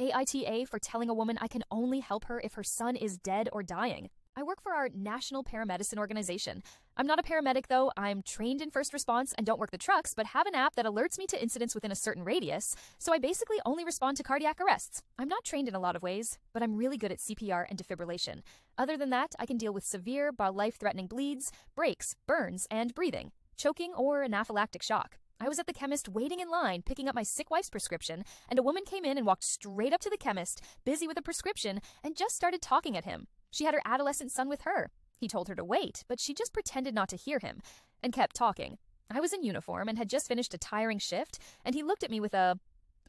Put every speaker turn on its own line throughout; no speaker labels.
AITA for telling a woman I can only help her if her son is dead or dying. I work for our National Paramedicine organization. I'm not a paramedic though, I'm trained in first response and don't work the trucks, but have an app that alerts me to incidents within a certain radius, so I basically only respond to cardiac arrests. I'm not trained in a lot of ways, but I'm really good at CPR and defibrillation. Other than that, I can deal with severe but life-threatening bleeds, breaks, burns, and breathing, choking, or anaphylactic shock. I was at the chemist waiting in line, picking up my sick wife's prescription, and a woman came in and walked straight up to the chemist, busy with a prescription, and just started talking at him. She had her adolescent son with her. He told her to wait, but she just pretended not to hear him, and kept talking. I was in uniform and had just finished a tiring shift, and he looked at me with a,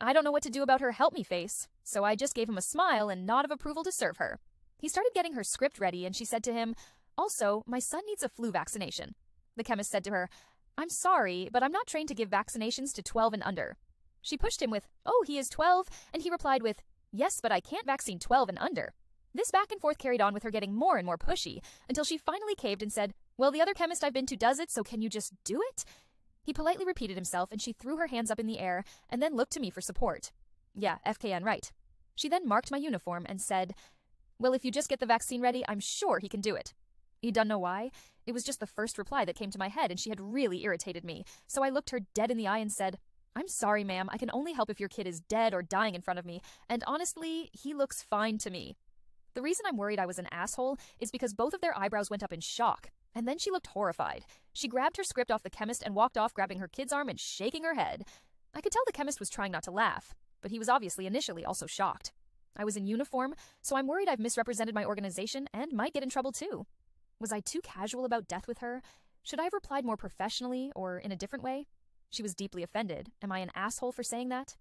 "I don't know what to do about her, help me" face, so I just gave him a smile and nod of approval to serve her. He started getting her script ready, and she said to him, "Also, my son needs a flu vaccination." The chemist said to her, "I'm sorry, but I'm not trained to give vaccinations to 12 and under." She pushed him with, "Oh, he is 12, and he replied with, "Yes, but I can't vaccine 12 and under." This back and forth carried on with her getting more and more pushy, until she finally caved and said, "Well, the other chemist I've been to does it, so can you just do it?" He politely repeated himself, and she threw her hands up in the air, and then looked to me for support. "Yeah, FKN, right." She then marked my uniform and said, "Well, if you just get the vaccine ready, I'm sure he can do it." You don't know why? It was just the first reply that came to my head, and she had really irritated me, so I looked her dead in the eye and said, "I'm sorry, ma'am, I can only help if your kid is dead or dying in front of me, and honestly, he looks fine to me." The reason I'm worried I was an asshole is because both of their eyebrows went up in shock, and then she looked horrified. She grabbed her script off the chemist and walked off, grabbing her kid's arm and shaking her head. I could tell the chemist was trying not to laugh, but he was obviously initially also shocked. I was in uniform, so I'm worried I've misrepresented my organization and might get in trouble too. Was I too casual about death with her? Should I have replied more professionally or in a different way? She was deeply offended. Am I an asshole for saying that?